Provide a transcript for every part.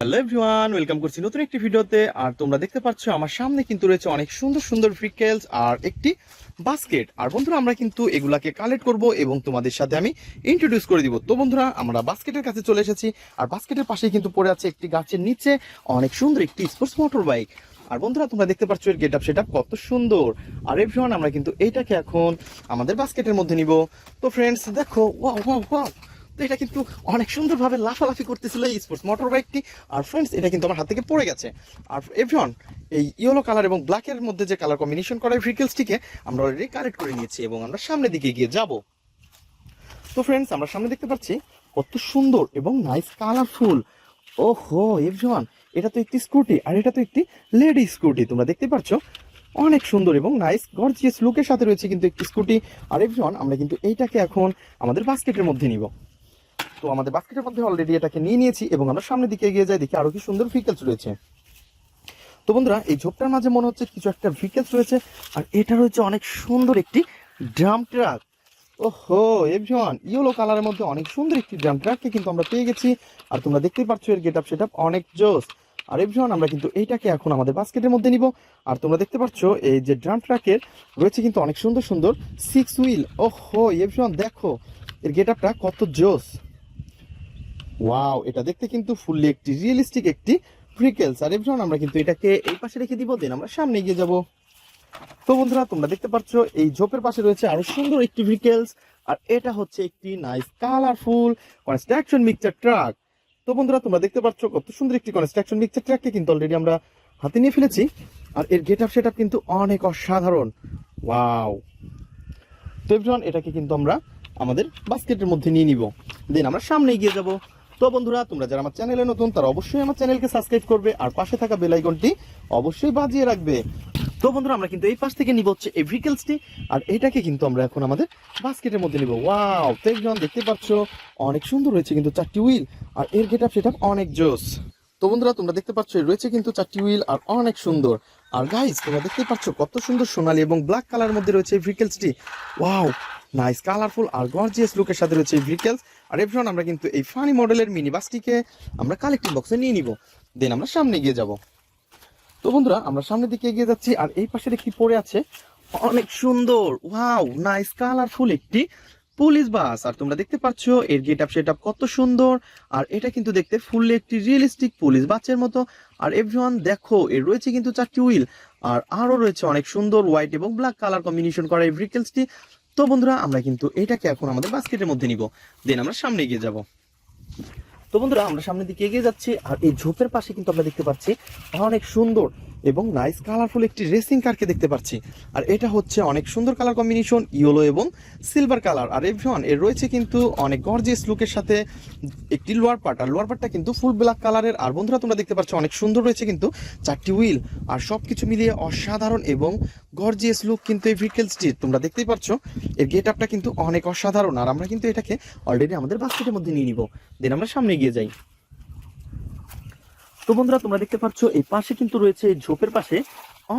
Hello everyone, welcome করছি নতুন একটি ভিডিওতে। আর তোমরা দেখতে পাচ্ছ আমার সামনে কিন্তু রয়েছে অনেক সুন্দর সুন্দর ভেহিকেলস আর একটি বাস্কেট। আর বন্ধুরা আমরা কিন্তু এগুলাকে কালেক্ট করব এবং তোমাদের সাথে আমি ইন্ট্রোডিউস করে দিব। তো বন্ধুরা আমরা বাস্কেটের কাছে চলে এসেছি, আর বাস্কেটের পাশেই কিন্তু পড়ে আছে একটি গাছের নিচে অনেক সুন্দর একটি স্পোর্টস মোটর বাইক। আর বন্ধুরা তোমরা দেখতে পাচ্ছ এর গেট আপ সেট আপ কত সুন্দর। আর এভরিওয়ান আমরা কিন্তু এইটাকে এখন আমাদের বাস্কেটের মধ্যে নিব। তো ফ্রেন্ডস দেখো, ওয়াও ওয়াও ওয়াও, তো এটা কিন্তু অনেক সুন্দরভাবে লাফালাফি করতেছিল এই স্পোর্টস মোটর বাইকটি। আর ফ্রেন্ডস এটা কিন্তু আমার হাত থেকে পড়ে গেছে। আর এভরিওয়ান এই ইয়েলো কালার এবং ব্ল্যাকের মধ্যে যে কালার কম্বিনেশন করা ভেহিকেলসটিকে আমরা অলরেডি কালেক্ট করে নিয়েছি এবং আমরা সামনের দিকে গিয়ে যাব। তো ফ্রেন্ডস আমরা সামনে দেখতে পাচ্ছি কত সুন্দর এবং নাইস কালারফুল। ওহো এভরিওয়ান, এটা তো একটি স্কুটি আর এটা তো একটি লেডি স্কুটি। তোমরা দেখতে পাচ্ছ অনেক সুন্দর এবং নাইস গর্জিয়াস লুকের সাথে রয়েছে কিন্তু একটি স্কুটি। আর এভরিওয়ান আমরা কিন্তু এইটাকে এখন আমাদের বাস্কেটের মধ্যে নিব। তো আমাদের বাস্কেটের মধ্যে অলরেডি এটাকে নিয়ে নিয়েছি এবং আমরা সামনের দিকে এগিয়ে যাই, দেখি আরো কি সুন্দর ভেহিকেলস রয়েছে। তো বন্ধুরা এই ঝোপটার মাঝে মনে হচ্ছে কিছু একটা ভেহিকেলস রয়েছে, আর এটা রয়েছে অনেক সুন্দর একটি ড্রাম ট্রাক। ওহো এভরিওয়ান, ইয়েলো কালারের মধ্যে অনেক সুন্দর একটি ড্রাম ট্রাককে কিন্তু আমরা পেয়ে গেছি। আর তোমরা দেখতেই পাচ্ছ এর গেট আপ সেট আপ অনেক জোস। আর এভরিওয়ান আমরা কিন্তু এইটাকে এখন আমাদের বাস্কেটের মধ্যে নিব। আর তোমরা দেখতে পাচ্ছ এই যে ড্রাম ট্রাকের রয়েছে কিন্তু অনেক সুন্দর সুন্দর 6 হুইল। ওহো এভরিওয়ান দেখো এর গেট আপটা কত জোস। ওয়াও, এটা দেখতে কিন্তু ফুললি একটি রিয়েলিস্টিক একটি ভেহিকেলস। আর এভরিওয়ান আমরা কিন্তু এটাকে এই পাশে রেখে দিব, দেন আমরা সামনে এগিয়ে যাব। তো বন্ধুরা তোমরা দেখতে পাচ্ছ এই ঝোপের পাশে রয়েছে আরো সুন্দর একটি ভেহিকেলস, আর এটা হচ্ছে একটি nice colourful construction mixture truck. তো বন্ধুরা তোমরা দেখতে পাচ্ছ কত সুন্দর একটি কনস্ট্রাকশন মিক্সচার ট্রাককে কিন্তু অলরেডি আমরা হাতে নিয়ে ফেলেছি। আর এর গেট আপ সেট আপ কিন্তু অনেক অসাধারণ। ওয়াও, তো এভরিওয়ান এটাকে কিন্তু আমরা আমাদের বাস্কেটের মধ্যে নিয়ে নিব, দেন আমরা সামনে এগিয়ে যাব। তো বন্ধুরা তোমরা যারা আমার চ্যানেলে নতুন তারা অবশ্যই আমার চ্যানেলকে সাবস্ক্রাইব করবে আর পাশে থাকা বেল আইকনটি অবশ্যই বাজিয়ে রাখবে। তো বন্ধুরা আমরা কিন্তু এই পাশ থেকে নিব হচ্ছে এই ভেহিকেলসটি, আর এটাকে কিন্তু আমরা এখন আমাদের বাস্কেটের মধ্যে নিব। ওয়াও, তো একজন দেখতে পাচ্ছ অনেক সুন্দর হয়েছে কিন্তু 4টি হুইল, আর এর গেট আপ সেট আপ অনেক জোস। তো বন্ধুরা তোমরা দেখতে পাচ্ছ রয়েছে কিন্তু 4টি হুইল আর অনেক সুন্দর। আর গাইস তোমরা দেখতে পাচ্ছ কত সুন্দর সোনালী এবং ব্ল্যাক কালারের মধ্যে রয়েছে এই ভেহিকেলসটি। ওয়াও, নাইস কালারফুল আর গর্জিয়াস লুকের সাথে রয়েছে এই ভেহিকেলস। আর এভরিওয়ান আমরা কিন্তু এই ফানি মডেলের মিনি বাসটিকে আমরা কালেক্টিং বক্সে নিয়ে নিব, দেন আমরা সামনে এগিয়ে যাব। তো বন্ধুরা আমরা সামনের দিকে এগিয়ে যাচ্ছি, আর এই পাশে একটি পড়ে আছে অনেক সুন্দর ওয়াও নাইস কালারফুল একটি পুলিশ বাস। আর তোমরা দেখতে পাচ্ছ এর গেট আপ সেট আপ কত সুন্দর, আর এটা কিন্তু দেখতে ফুললি একটি রিয়েলিস্টিক পুলিশ বাসের মতো। আর এভরিওয়ান দেখো এর রয়েছে কিন্তু 4টি হুইল, আর আরো রয়েছে অনেক সুন্দর হোয়াইট এবং ব্ল্যাক কালার কম্বিনেশন করা এই ভেহিকেলসটি। তো বন্ধুরা আমরা কিন্তু এটাকে এখন আমাদের বাস্কেটের মধ্যে নিব, দেন আমরা সামনে এগিয়ে যাব। তো বন্ধুরা আমরা সামনের দিকে এগিয়ে যাচ্ছি, আর এই ঝোপের পাশে কিন্তু আমরা দেখতে পাচ্ছি অনেক সুন্দর এবং নাইস কালারফুল একটি রেসিং কারকে দেখতে পাচ্ছি। আর এটা হচ্ছে অনেক সুন্দর কালার কম্বিনেশন ইয়েলো এবং সিলভার কালার। আর এভরিওয়ান এর রয়েছে কিন্তু অনেক গর্জিয়াস লুকের সাথে একটি লোয়ার পার্ট, আর লোয়ার পার্টটা কিন্তু ফুল ব্ল্যাক কালারের। আর বন্ধুরা তোমরা দেখতে পাচ্ছ অনেক সুন্দর রয়েছে কিন্তু 4টি হুইল, আর সবকিছু মিলিয়ে অসাধারণ এবং গর্জিয়াস লুক কিন্তু এই ভেহিকেলসটি। তোমরা দেখতেই পাচ্ছ এর গেট আপটা কিন্তু অনেক অসাধারণ। আর আমরা কিন্তু এটাকে অলরেডি আমাদের বাস্কেটের মধ্যে নিয়ে নিব, দেন আমরা সামনে এগিয়ে যাই। তো বন্ধুরা তোমরা দেখতে পাচ্ছ এই পাশে কিন্তু রয়েছে এই ঝোপের পাশে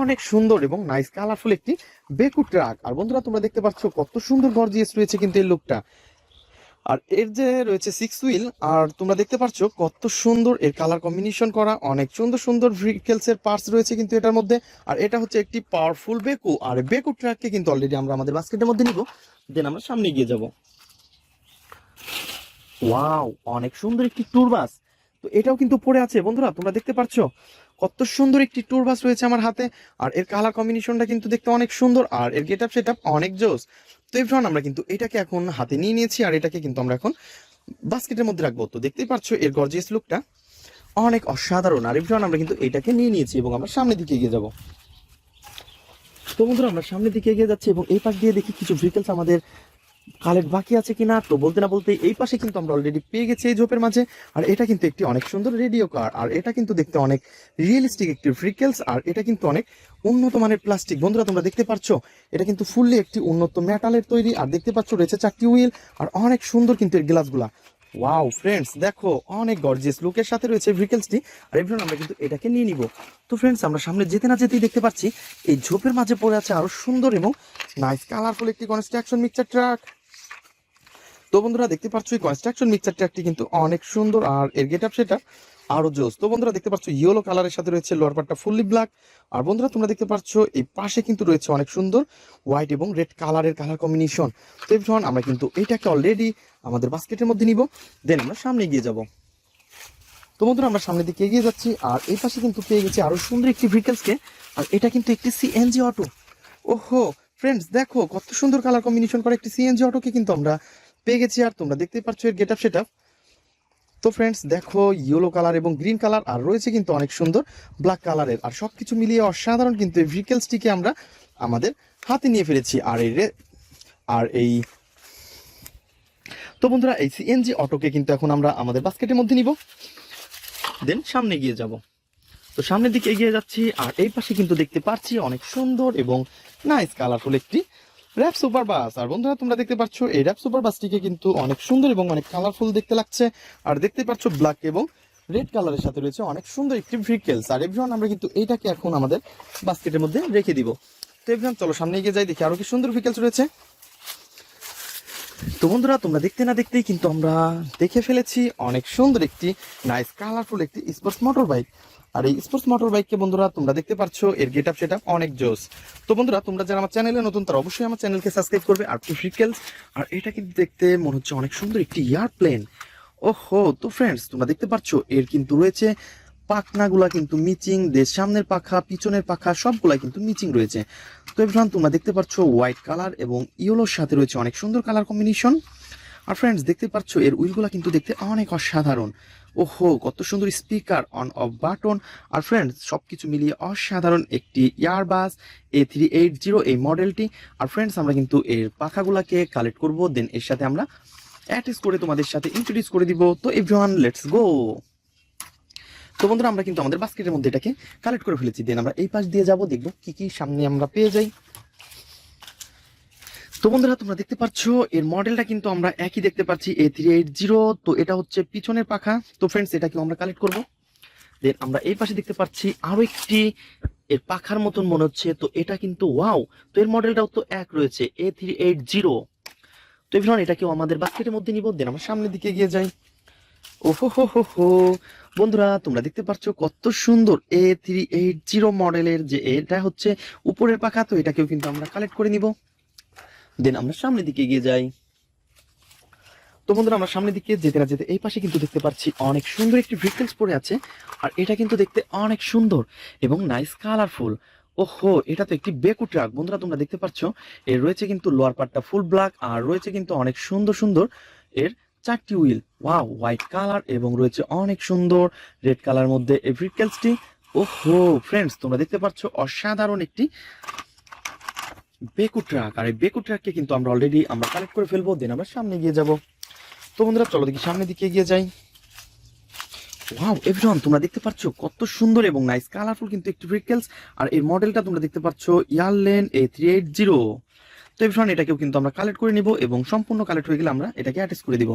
অনেক সুন্দর এবং নাইস কালারফুল একটি বেকু ট্রাক। আর বন্ধুরা তোমরা দেখতে পাচ্ছ কত সুন্দর গর্জিয়াস রয়েছে কিন্তু এই লুকটা। আর এর যে রয়েছে 6 হুইল, আর তোমরা দেখতে পাচ্ছ কত সুন্দর এর কালার কম্বিনেশন করা অনেক সুন্দর সুন্দর ভেহিকেলস এর পার্টস রয়েছে কিন্তু এটার মধ্যে। আর এটা হচ্ছে একটি পাওয়ারফুল বেকু, আর বেকু ট্রাককে কিন্তু অলরেডি আমরা আমাদের বাস্কেটের মধ্যে নিব, দেন আমরা সামনে এগিয়ে যাব। ওয়াও, অনেক সুন্দর একটি ট্যুর বাস। তো এটাও কিন্তু পড়ে আছে বন্ধুরা, তোমরা দেখতে পাচ্ছ কত সুন্দর একটি ট্যুর বাস রয়েছে আমার হাতে। আর এর কালার কম্বিনেশনটা কিন্তু দেখতে অনেক সুন্দর, আর এর গেট আপ সেট আপ অনেক জোস। তো এভরিওয়ান আমরা কিন্তু এটাকে এখন হাতে নিয়ে নিয়েছি, আর এটাকে কিন্তু আমরা এখন বাস্কেটের মধ্যে রাখবো। তো দেখতেই পাচ্ছ এর গর্জিয়াস লুকটা অনেক অসাধারণ। আর এভরিওয়ান আমরা কিন্তু এটাকে নিয়ে নিয়েছি এবং আমরা সামনের দিকে এগিয়ে যাব। তো বন্ধুরা আমরা সামনের দিকে এগিয়ে যাচ্ছি এবং এই পাশ দিয়ে দেখি কিছু ভেহিকেলস আমাদের কালেক্ট বাকি আছে কিনা। তো বলতে না বলতে এই পাশে কিন্তু আমরা অলরেডি পেয়ে গেছি এই ঝোপের মাঝে। আর এটা কিন্তু একটি অনেক সুন্দর রেডিও কার, আর এটা কিন্তু দেখতে অনেক রিয়েলিস্টিক একটি ভেহিকেলস, আর এটা কিন্তু অনেক উন্নত মানের প্লাস্টিক। বন্ধুরা তোমরা দেখতে পাচ্ছ এটা কিন্তু ফুললি একটি উন্নত মেটালের তৈরি। আর দেখতে পাচ্ছ রয়েছে 4টি হুইল, আর অনেক সুন্দর কিন্তু এর গ্লাসগুলা। ওয়াও ফ্রেন্ডস দেখো অনেক গর্জিয়াস লুকের সাথে রয়েছে ভেহিকেলসটি। আর এভরিওয়ান আমরা কিন্তু এটাকে নিয়ে নিব। তো ফ্রেন্ডস আমরা সামনে যেতে না যেতেই দেখতে পাচ্ছি এই ঝোপের মাঝে পড়ে আছে আরো সুন্দর এবং নাইস কালারফুল একটি কনস্ট্রাকশন মিক্সচার ট্রাক। তো বন্ধুরা দেখতে পাচ্ছ এই কনস্ট্রাকশন মিক্সচার ট্রাকটি কিন্তু অনেক সুন্দর, আর এর গেট আপ সেটা আরো জোস। তো বন্ধুরা দেখতে পাচ্ছ ইয়েলো কালারের সাথে রয়েছে লোয়ার পার্টটা ফুললি ব্ল্যাক। আর বন্ধুরা তোমরা দেখতে পাচ্ছ এই পাশে কিন্তু রয়েছে অনেক সুন্দর হোয়াইট এবং রেড কালারের কালার কম্বিনেশন। তো এভরিওয়ান আমরা কিন্তু এইটাকে অলরেডি আমাদের বাস্কেটের মধ্যে নিব, দেন আমরা সামনে এগিয়ে যাব। তো বন্ধুরা আমরা সামনের দিকে এগিয়ে যাচ্ছি, আর এই পাশে কিন্তু পেয়ে গেছি আরো সুন্দর একটি ভেহিকলসকে। আর এটা কিন্তু একটি সিএনজি অটো। ওহো ফ্রেন্ডস, দেখো কত সুন্দর কালার কম্বিনেশন করে একটি সিএনজি অটোকে কিন্তু আমরা পেয়ে গেছি। আর তোমরা দেখতেই পাচ্ছ এর গেট আপ সেট আপ। তো ফ্রেন্ডস দেখো ইয়েলো কালার এবং গ্রিন কালার, আর রয়েছে কিন্তু অনেক সুন্দর ব্ল্যাক কালারের, আর সবকিছু মিলিয়ে অসাধারণ কিন্তু এই ভেহিকলসটিকে আমরা আমাদের হাতে নিয়ে ফেলেছি। আর এই তো বন্ধুরা এই সিএনজি অটোকে কিন্তু এখন আমরা আমাদের বাস্কেটের মধ্যে নিব, দেন সামনে এগিয়ে যাব। তো সামনের দিকে এগিয়ে যাচ্ছি, আর এই পাশে কিন্তু দেখতে পাচ্ছি অনেক সুন্দর এবং নাইস কালারফুল একটি র্যাপ সুপার বাস। আর বন্ধুরা তোমরা দেখতে পাচ্ছ এই র্যাপ সুপার বাসটিকে কিন্তু অনেক সুন্দর এবং অনেক কালারফুল দেখতে লাগছে। আর দেখতে পাচ্ছ ব্ল্যাক এবং রেড কালারের সাথে রয়েছে অনেক সুন্দর একটি ভেহিকলস। আর এভরিওয়ান আমরা কিন্তু এইটাকে এখন আমাদের বাস্কেটের মধ্যে রেখে দিব। তো এভরিওয়ান চলো সামনে এগিয়ে যাই, দেখি আরো কি সুন্দর ভেহিকলস রয়েছে। তো বন্ধুরা তোমরা দেখতে না দেখতেই কিন্তু আমরা দেখে ফেলেছি অনেক সুন্দর একটি নাইস কালারফুল একটি স্পোর্টস মোটর বাইক। আর এই স্পোর্টস মোটর বাইককে বন্ধুরা তোমরা দেখতে পাচ্ছ এর গেট আপ সেট আপ অনেক জোস। তো বন্ধুরা তোমরা যারা আমার চ্যানেলে নতুন তারা অবশ্যই আমার চ্যানেলকে সাবস্ক্রাইব করবে। আর ভেহিকলস, আর এটা কিন্তু দেখতে মনে হচ্ছে অনেক সুন্দর একটি এয়ারপ্লেন। ওহো তো ফ্রেন্ডস তোমরা দেখতে পাচ্ছ এর কিন্তু রয়েছে পাখনাগুলা কিন্তু মিচিং, সামনের পাখা পিছনের পাখা সবগুলাই কিন্তু মিচিং রয়েছে। তো এভরিওয়ান তোমরা দেখতে পাচ্ছ হোয়াইট কালার এবং ইয়েলোর সাথে রয়েছে অনেক সুন্দর কালার কম্বিনেশন। আর ফ্রেন্ডস দেখতে পাচ্ছ এর উইলগুলা কিন্তু দেখতে অনেক অসাধারণ। ওহো কত সুন্দর স্পিকার, অন অফ বাটন। আর ফ্রেন্ডস সবকিছু মিলিয়ে অসাধারণ একটি এয়ারবাস A380 এই মডেলটি। আর ফ্রেন্ডস আমরা কিন্তু এর পাখাগুলাকে কালেক্ট করব, দেন এর সাথে আমরা অ্যাটাচ করে তোমাদের সাথে ইন্ট্রোডিউস করে দিব। তো এভরিওয়ান লেটস গো। তো বন্ধুরা আমরা কিন্তু আমাদের বাস্কেটের মধ্যে এটাকে কালেক্ট করে ফেলেছি, দেন আমরা এই পাশ দিয়ে যাব, দেখবো কি কি সামনে আমরা পেয়ে যাই। তো বন্ধুরা তোমরা দেখতে পাচ্ছ এর মডেলটা কিন্তু আমরা একই দেখতে পাচ্ছি A380। তো এটা হচ্ছে পিছনের পাখা। তো ফ্রেন্ডস এটাকেও আমরা কালেক্ট করব, দেন আমরা এই পাশে দেখতে পাচ্ছি আরো একটি এর পাখার মতন মনে হচ্ছে। তো এটা কিন্তু ওয়াও, তো এর মডেলটাও তো এক রয়েছে A380। তো এভরিওয়ান এটাকেও আমাদের বাস্কেটের মধ্যে নিব, দেন আমরা সামনের দিকে এগিয়ে যাই। ওহো হো হো হো বন্ধুরা তোমরা দেখতে পাচ্ছ কত সুন্দর A380 মডেলের যে এটা হচ্ছে উপরের পাখা। তো এটাকেও কিন্তু আমরা কালেক্ট করে নিব, দেন আমরা সামনের দিকে এগিয়ে যাই। তো বন্ধুরা আমরা সামনের দিকে যেতে না যেতে এই পাশে কিন্তু দেখতে পাচ্ছি অনেক সুন্দর একটি ভেহিকলস পড়ে আছে। আর এটা কিন্তু দেখতে অনেক সুন্দর এবং নাইস কালারফুল। ওহো এটা তো একটি বেকু ট্রাক। বন্ধুরা তোমরা দেখতে পাচ্ছ এর রয়েছে কিন্তু লোয়ার পার্টটা ফুল ব্ল্যাক, আর রয়েছে কিন্তু অনেক সুন্দর সুন্দর এর চারটি হুইল। ওয়াও হোয়াইট কালার এবং রয়েছে অনেক সুন্দর রেড কালার মধ্যে এই ভেহিকলসটি। ওহো ফ্রেন্ডস তোমরা দেখতে পাচ্ছ অসাধারণ একটি বেকু ট্রাক। আর এই বেকু ট্রাককে কিন্তু আমরা অলরেডি আমরা কালেক্ট করে ফেলবো, দেন আমরা সামনে গিয়ে যাব। তো বন্ধুরা চলো দেখি সামনের দিকে এগিয়ে যাই। ওয়াও এভরিওয়ান তোমরা দেখতে পাচ্ছ কত সুন্দর এবং নাইস কালারফুল কিন্তু একটি ভেহিকলস। আর এর মডেলটা তোমরা দেখতে পাচ্ছ ইয়ারলেন A380। তো এভরিওয়ান এটাকেও কিন্তু আমরা কালেক্ট করে নিব, এবং সম্পূর্ণ কালেক্ট হয়ে গেলে আমরা এটাকে অ্যাটাচ করে দিব।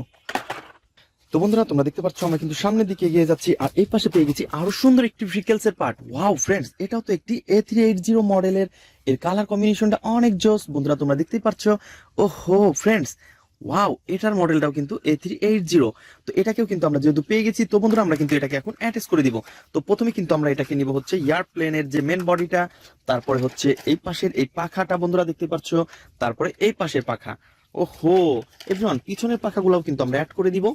তো বন্ধুরা তোমরা দেখতে পাচ্ছ আমরা কিন্তু সামনের দিকে এগিয়ে যাচ্ছি, আর এই পাশে পেয়ে গেছি আরো সুন্দর একটি ভেহিকলস এর পার্ট। ওয়াও ফ্রেন্ডস এটাও তো একটি A380 মডেলের, এর কালার কম্বিনেশনটা অনেক জোস। বন্ধুরা তোমরা দেখতেই পাচ্ছ ওহো ফ্রেন্ডস ওয়াও এটার মডেলটাও কিন্তু A380। তো এটাকেও কিন্তু আমরা যেহেতু পেয়ে গেছি, তো বন্ধুরা আমরা কিন্তু এটাকে এখন অ্যাটাচ করে দিব। তো প্রথমে কিন্তু আমরা এটাকে নিব হচ্ছে এয়ারপ্লেনের যে মেন বডিটা, তারপরে হচ্ছে এই পাশের এই পাখাটা বন্ধুরা দেখতে পাচ্ছ, তারপরে এই পাশের পাখা। ওহো এভরিওয়ান পিছনের পাখাগুলোও কিন্তু আমরা অ্যাড করে দিব।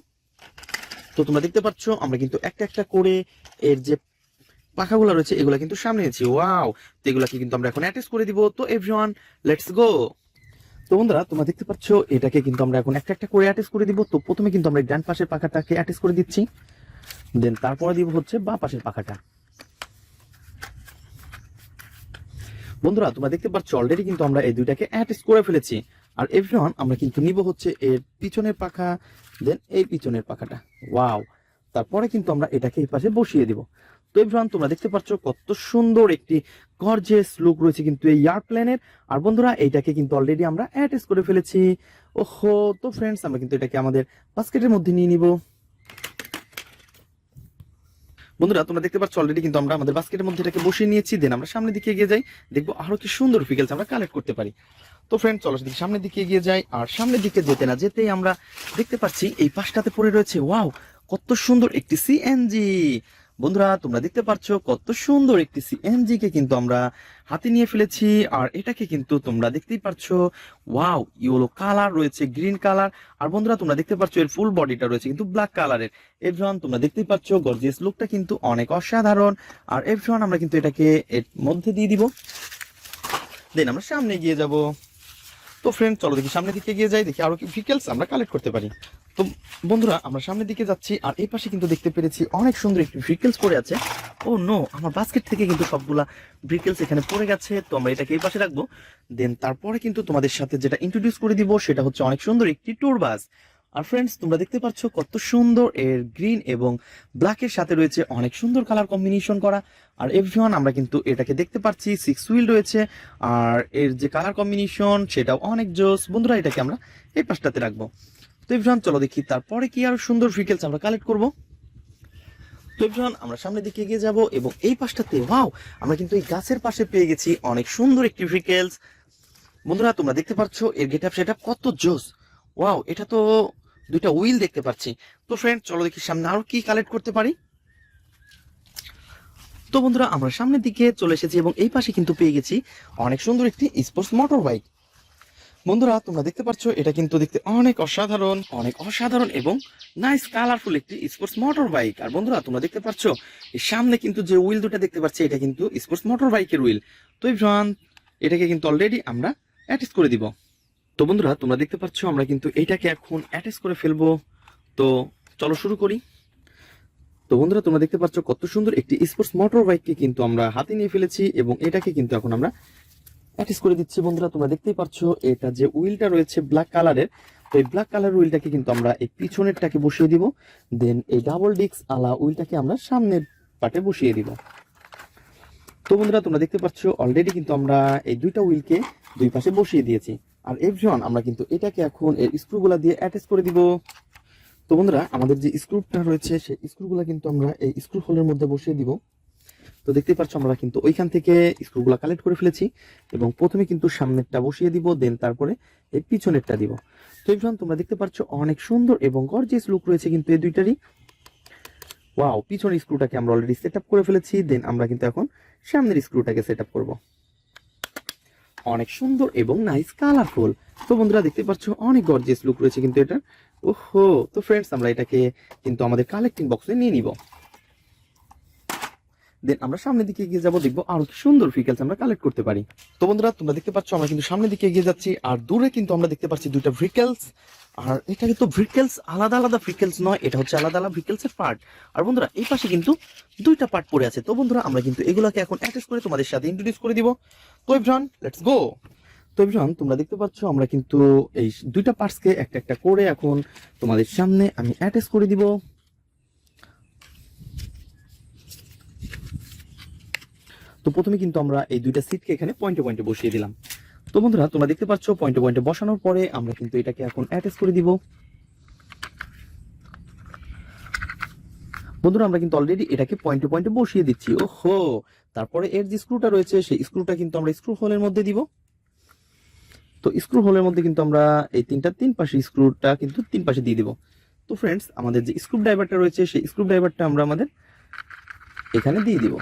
তো তোমরা দেখতে পাচ্ছ আমরা কিন্তু একটা একটা করে এর যে পাখাগুলো রয়েছে এগুলা কিন্তু সামনে এনেছি। ওয়াও তো এগুলাকে কিন্তু আমরা এখন অ্যাটাচ করে দিব। তো এভরিওয়ান লেটস গো। তো বন্ধুরা তোমরা দেখতে পাচ্ছ এটাকে কিন্তু আমরা এখন একটা একটা করে অ্যাটাচ করে দিব। তো প্রথমে কিন্তু আমরা ডান পাশের পাখাটাকে অ্যাটাচ করে দিচ্ছি, দেন তারপরে দিব হচ্ছে বাঁ পাশের পাখাটা। বন্ধুরা তোমরা দেখতে পাচ্ছ অলরেডি কিন্তু আমরা এই দুইটাকে অ্যাটাচ করে ফেলেছি। আর এভরিওয়ান আমরা কিন্তু নিব হচ্ছে এর পিছনের পাখা, দেন এই পিছনের পাখাটা। ওয়াও তারপরে কিন্তু আমরা এটাকে এই পাশে বসিয়ে দিব। তো এভরিওয়ান তোমরা দেখতে পাচ্ছ কত সুন্দর একটি গর্জিয়াস লুক রয়েছে কিন্তু এই এয়ারপ্লেনের। আর বন্ধুরা এইটাকে কিন্তু অলরেডি আমরা অ্যাটাচ করে ফেলেছি। ওহো তো ফ্রেন্ডস আমরা কিন্তু এটাকে আমাদের বাস্কেটের মধ্যে নিয়ে নিব। বন্ধুরা তোমরা দেখতে পাচ্ছ অলরেডি কিন্তু আমরা আমাদের বাস্কেটের মধ্যে এটাকে বসিয়ে নিয়েছি, দেন আমরা সামনের দিকে এগিয়ে যাই, দেখবো আরো কি সুন্দর ভেহিকলস আমরা কালেক্ট করতে পারি। তো ফ্রেন্ড চলো সেদিকে সামনের দিকে এগিয়ে যাই। আর সামনের দিকে যেতে না যেতেই আমরা দেখতে পাচ্ছি এই পাশটাতে পড়ে রয়েছে ওয়াও কত সুন্দর একটি সিএনজি। বন্ধুরা তোমরা দেখতে পাচ্ছ কত সুন্দর একটি সিএনজি কে কিন্তু আমরা হাতে নিয়ে ফেলেছি। আর এটাকে কিন্তু তোমরা দেখতেই পাচ্ছ, ওয়াও, ইয়েলো কালার রয়েছে, গ্রিন কালার। আর বন্ধুরা তোমরা দেখতে পাচ্ছ এর ফুল বডিটা রয়েছে কিন্তু ব্ল্যাক কালারের। এভরিওয়ান তোমরা দেখতেই পাচ্ছ গর্জিয়াস লুকটা কিন্তু অনেক অসাধারণ। আর এভরিওয়ান আমরা কিন্তু এটাকে এর মধ্যে দিয়ে দিব, দেন আমরা সামনে এগিয়ে যাব। তো ফ্রেন্ড চলো দেখি সামনের দিকে এগিয়ে যাই, দেখি আরো কি ভেহিকলস আমরা কালেক্ট করতে পারি। তো বন্ধুরা আমরা সামনের দিকে যাচ্ছি, আর এই পাশে কিন্তু দেখতে পেরেছি অনেক সুন্দর একটি ভেহিকলস পড়ে আছে। ও নো, আমার বাস্কেট থেকে কিন্তু সবগুলা ভেহিকলস এখানে পড়ে গেছে। তো আমরা এটাকে এই পাশে রাখবো। দেন তারপরে কিন্তু তোমাদের সাথে যেটা ইন্ট্রোডিউস করে দিব সেটা হচ্ছে অনেক সুন্দর একটি ট্যুর বাস। আর ফ্রেন্ডস তোমরা দেখতে পাচ্ছ কত সুন্দর এর গ্রিন এবং ব্ল্যাকের সাথে রয়েছে অনেক সুন্দর কালার কম্বিনেশন করা। আর এভরিওয়ান আমরা কিন্তু এটাকে দেখতে পাচ্ছি 6 হুইল রয়েছে, আর এর যে কালার কম্বিনেশন সেটাও অনেক জোস। বন্ধুরা এটাকে আমরা এই পাশটাতে রাখবো। তো এভরিওয়ান চলো দেখি তারপরে কি আরো সুন্দর ভেহিকলস আমরা কালেক্ট করব। তো এভরিওয়ান আমরা সামনের দিকে এগিয়ে যাব, এবং এই পাশটাতে ওয়াও, আমরা কিন্তু এই গাছের পাশে পেয়ে গেছি অনেক সুন্দর একটি ভেহিকলস। বন্ধুরা তোমরা দেখতে পাচ্ছ এর গেটআপ সেটআপ কত জোস। ওয়াও, এটা তো দুইটা হুইল দেখতে পাচ্ছি। তো ফ্রেন্ড চলো দেখি সামনে আরো কি কালেক্ট করতে পারি। তো বন্ধুরা আমরা সামনের দিকে চলে এসেছি, এবং এই পাশে কিন্তু পেয়ে গেছি অনেক সুন্দর একটি স্পোর্টস মোটর বাইক। বন্ধুরা তোমরা দেখতে পাচ্ছ এটা কিন্তু দেখতে অনেক অসাধারণ এবং নাইস কালারফুল একটি স্পোর্টস মোটর বাইক। আর বন্ধুরা তোমরা দেখতে পাচ্ছ এর সামনে কিন্তু যে হুইল দুটো দেখতে পাচ্ছি এটা কিন্তু স্পোর্টস মোটর বাইকের হুইল। তো এভরিওয়ান এটাকে কিন্তু অলরেডি আমরা অ্যাটাচ করে দিব। তো বন্ধুরা তোমরা দেখতে পাচ্ছ আমরা কিন্তু এইটাকে এখন অ্যাটাচ করে ফেলবো। তো চলো শুরু করি। তো বন্ধুরা তোমরা দেখতে পাচ্ছ কত সুন্দর একটি স্পোর্টস মোটর বাইককে কিন্তু আমরা হাতে নিয়ে ফেলেছি, এবং এটাকে কিন্তু এখন আমরা অ্যাটাচ করে দিচ্ছি। বন্ধুরা তোমরা দেখতেই পাচ্ছ এটা যে হুইলটা রয়েছে ব্ল্যাক কালারের, তো এই ব্ল্যাক কালার হুইলটাকে কিন্তু আমরা এই পিছনেরটাকে বসিয়ে দিব। দেন এই ডাবল ডিস্ক আলা হুইলটাকে আমরা সামনের পার্টে বসিয়ে দিব। তো বন্ধুরা তোমরা দেখতে পাচ্ছ অলরেডি কিন্তু আমরা এই দুইটা হুইলকে দুই পাশে বসিয়ে দিয়েছি। আর এভরিওয়ান আমরা কিন্তু এটাকে এখন এর স্ক্রুগুলা দিয়ে অ্যাটাচ করে দিব। তো বন্ধুরা আমাদের যে স্ক্রুটা রয়েছে সেই স্ক্রুগুলা কিন্তু আমরা এই স্ক্রু হোলের মধ্যে বসিয়ে দিব। তো দেখতেই পাচ্ছ আমরা কিন্তু ওইখান থেকে স্ক্রুগুলা কালেক্ট করে ফেলেছি, এবং প্রথমে কিন্তু সামনেরটা বসিয়ে দিব, দেন তারপরে এই পিছনেরটা দিব। তো এভরিওয়ান তোমরা দেখতে পাচ্ছ অনেক সুন্দর এবং গর্জিয়াস লুক রয়েছে কিন্তু এই দুইটারই। ওয়াও, পিছনের স্ক্রুটাকে আমরা অলরেডি সেট আপ করে ফেলেছি, দেন আমরা কিন্তু এখন সামনের স্ক্রুটাকে সেট আপ করবো। অনেক সুন্দর এবং নাইস কালারফুল। তো বন্ধুরা দেখতে পাচ্ছ অনেক গর্জিয়াস লুক রয়েছে কিন্তু এটার। ওহো, তো ফ্রেন্ডস আমরা এটাকে কিন্তু আমাদের কালেক্টিং বক্সে নিয়ে নিব। দেন আমরা সামনের দিকে এগিয়ে যাবো, দেখবো আরো কি সুন্দর ভেহিকলস আমরা কালেক্ট করতে পারি। তো বন্ধুরা তোমরা দেখতে পাচ্ছ আমরা কিন্তু সামনের দিকে এগিয়ে যাচ্ছি, আর দূরে কিন্তু আমরা দেখতে পাচ্ছি দুইটা ভেহিকলস। আর এটা কিন্তু ভেহিকলস আলাদা আলাদা ভেহিকলস নয়, এটা হচ্ছে আলাদা আলাদা ভেহিকলস এর পার্ট। আর বন্ধুরা এই পাশে কিন্তু দুইটা পার্ট পড়ে আছে। তো বন্ধুরা আমরা কিন্তু এগুলাকে এখন অ্যাটাচ করে তোমাদের সাথে ইন্ট্রোডিউস করে দিব। তো এভরিওয়ান লেটস গো। তো এভরিওয়ান তোমরা দেখতে পাচ্ছ আমরা কিন্তু এই দুইটা পার্টসকে একটা একটা করে এখন তোমাদের সামনে আমি অ্যাটাচ করে দিব। তো প্রথমে কিন্তু আমরা এই দুইটা সিটকে এখানে পয়েন্টে পয়েন্টে বসিয়ে দিলাম। তো বন্ধুরা তোমরা দেখতে পাচ্ছ পয়েন্টে পয়েন্টে বসানোর পরে আমরা কিন্তু এটাকে এখন অ্যাটাচ করে দিব। বন্ধুরা আমরা কিন্তু অলরেডি এটাকে পয়েন্টে পয়েন্টে বসিয়ে দিচ্ছি। ওহো, তারপরে এর যে স্ক্রুটা রয়েছে সেই স্ক্রুটা কিন্তু আমরা স্ক্রু হোলের মধ্যে দিব। তো স্ক্রু হোলের মধ্যে কিন্তু আমরা এই তিন পাশে স্ক্রুটা কিন্তু তিন পাশে দিয়ে দিব। তো ফ্রেন্ডস আমাদের যে স্ক্রু ড্রাইভারটা রয়েছে সেই স্ক্রু ড্রাইভারটা আমরা আমাদের এখানে দিয়ে দিব।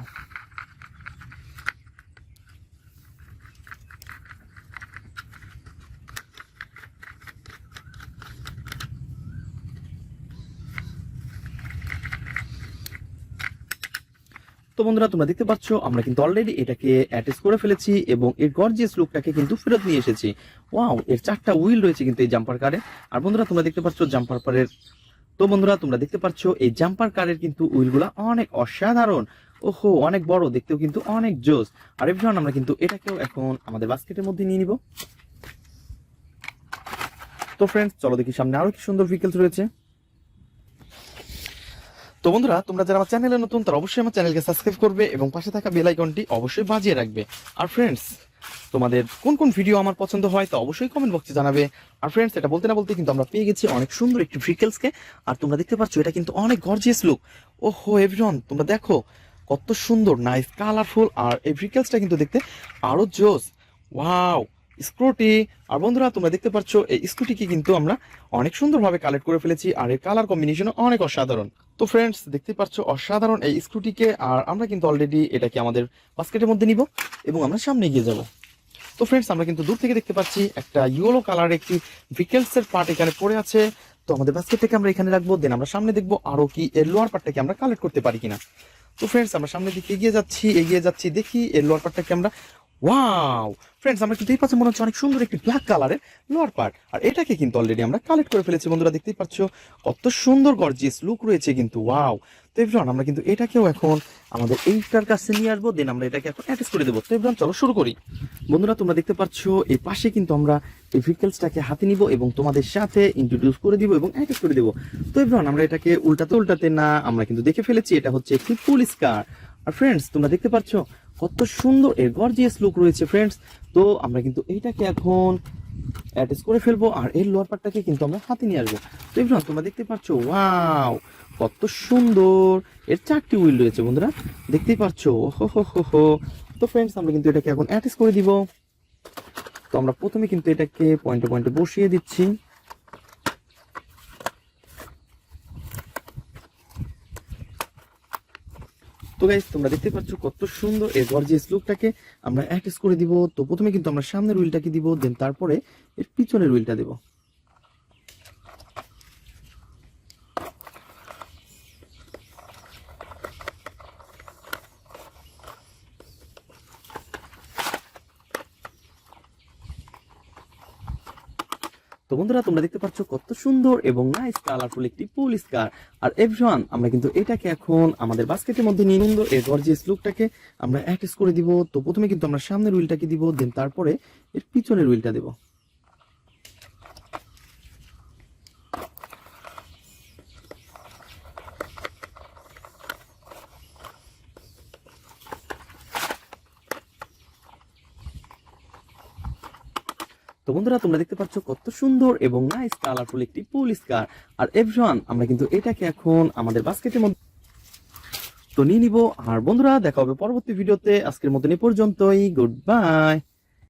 তো বন্ধুরা তোমরা দেখতে পাচ্ছ আমরা কিন্তু অলরেডি এটাকে অ্যাটাচ করে ফেলেছি, এবং এর গর্জিয়াস লুকটাকে কিন্তু ফেরত নিয়ে এসেছি। ওয়াও, এর চারটা হুইল রয়েছে কিন্তু এই জাম্পার কারে। আর বন্ধুরা তোমরা দেখতে পাচ্ছ জাম্পার কারের, তো বন্ধুরা তোমরা দেখতে পাচ্ছ এই জাম্পার কারের কিন্তু হুইলগুলা অনেক অসাধারণ। ওহো, অনেক বড়, দেখতেও কিন্তু অনেক জোস। আর এভরিওয়ান আমরা কিন্তু এটাকেও এখন আমাদের বাস্কেটের মধ্যে নিয়ে নিব। তো ফ্রেন্ডস চলো দেখি সামনে আরো কি সুন্দর ভেহিকলস রয়েছে। তো বন্ধুরা তোমরা যারা আমার চ্যানেলে নতুন তারা অবশ্যই আমার চ্যানেলকে সাবস্ক্রাইব করবে, এবং পাশে থাকা বেল আইকনটি অবশ্যই বাজিয়ে রাখবে। আর ফ্রেন্ডস তোমাদের কোন কোন ভিডিও আমার পছন্দ হয় তা অবশ্যই কমেন্ট বক্সে জানাবে। আর ফ্রেন্ডস এটা বলতে না বলতে কিন্তু আমরা পেয়ে গেছি অনেক সুন্দর একটি ভেহিকলসকে। আর তোমরা দেখতে পাচ্ছ এটা কিন্তু অনেক গর্জিয়াস লুক। ওহো এভরিওয়ান তোমরা দেখো কত সুন্দর নাইস কালারফুল, আর এই ভেহিকলসটা কিন্তু দেখতে আরো জোস। ওয়াও, স্ক্রুটি। আর বন্ধুরা তোমরা দেখতে পাচ্ছ এই স্ক্রুটিকে কিন্তু আমরা অনেক সুন্দরভাবে কালেক্ট করে ফেলেছি, আর এর কালার কম্বিনেশন অনেক অসাধারণ। তো ফ্রেন্ডস দেখতে পাচ্ছ অসাধারণ এই স্ক্রুটিকে, আর আমরা কিন্তু অলরেডি এটাকে আমাদের বাস্কেটের মধ্যে নিব এবং আমরা সামনে এগিয়ে যাব। তো ফ্রেন্ডস আমরা কিন্তু দূর থেকে দেখতে পাচ্ছি একটা ইয়েলো কালার একটি ভিকেলসের পার্ট এখানে পড়ে আছে। তো আমাদের বাস্কেটটাকে আমরা এখানে রাখবো, দেন আমরা সামনে দেখবো আরো কি এর লোয়ার পার্টটাকে আমরা কালেক্ট করতে পারি কিনা। তো ফ্রেন্ডস আমরা সামনের দিকে এগিয়ে যাচ্ছি দেখি এর লোয়ার পার্টটাকে আমরা, ওয়াও ফ্রেন্ডস আমরা কিন্তু এই পাশে মনে হচ্ছে অনেক সুন্দর একটি ব্ল্যাক কালারের লোয়ার পার্ট, আর এটাকে কিন্তু অলরেডি আমরা কালেক্ট করে ফেলেছি। বন্ধুরা দেখতেই পাচ্ছ কত সুন্দর গর্জিয়াস লুক রয়েছে কিন্তু, ওয়াও। তো এভরিওয়ান আমরা কিন্তু এটাকেও এখন আমাদের এইটার কাছে নিয়ে আসবো, দেন আমরা এটাকে এখন অ্যাটাচ করে দেবো। তো এভরিওয়ান চলো শুরু করি। বন্ধুরা তোমরা দেখতে পাচ্ছ এই পাশে কিন্তু আমরা এই ভেহিকলসটাকে হাতে নিব এবং তোমাদের সাথে ইন্ট্রোডিউস করে দিব এবং অ্যাটাচ করে দেবো। তো এভরিওয়ান আমরা এটাকে উল্টাতে না, আমরা কিন্তু দেখে ফেলেছি এটা হচ্ছে একটি পুলিশ কার। আর ফ্রেন্ডস তোমরা দেখতে পাচ্ছ কত সুন্দর এর গর্জিয়াস লুক রয়েছে ফ্রেন্ডস। তো আমরা কিন্তু এইটাকে এখন অ্যাটাচ করে ফেলবো, আর এর লোয়ার পার্টটাকে কিন্তু আমরা হাতে নিয়ে আসবো। তো এভরিওয়ান তোমরা দেখতে পাচ্ছ ওয়াও কত সুন্দর, এর 4টি হুইল রয়েছে বন্ধুরা দেখতেই পাচ্ছ, হো হো হো হো। তো ফ্রেন্ডস আমরা কিন্তু এটাকে এখন অ্যাটাচ করে দিব। তো আমরা প্রথমে কিন্তু এটাকে পয়েন্টে পয়েন্টে বসিয়ে দিচ্ছি। তো গাইস তোমরা দেখতে পাচ্ছ কত সুন্দর এই গর্জিয়াস লুকটাকে আমরা অ্যাটাচ করে দিব। তো প্রথমে কিন্তু আমরা সামনের হুইলটাকে দিব, দেন তারপরে এর পিছনের হুইলটা দেব। তো বন্ধুরা তোমরা দেখতে পাচ্ছ কত সুন্দর এবং নাইস কালারফুল একটি পুলিশ কার। আর এভরিওয়ান আমরা কিন্তু এটাকে এখন আমাদের বাস্কেটের মধ্যে নিয়ে নিব, এই গর্জিয়াস লুকটাকে আমরা অ্যাটাচ করে দিব। তো প্রথমে কিন্তু আমরা সামনের হুইলটাকে দিব, দেন তারপরে এর পিছনের হুইলটা দেব। তো বন্ধুরা তোমরা দেখতে পাচ্ছ কত সুন্দর এবং নাইস কালারফুল একটি পুলিশ কার। আর এভরিওয়ান আমরা কিন্তু এটাকে এখন আমাদের বাস্কেটের মধ্যে তো নিয়ে নিব। আর বন্ধুরা দেখা হবে পরবর্তী ভিডিওতে, আজকের মতন এই পর্যন্তই, গুড বাই।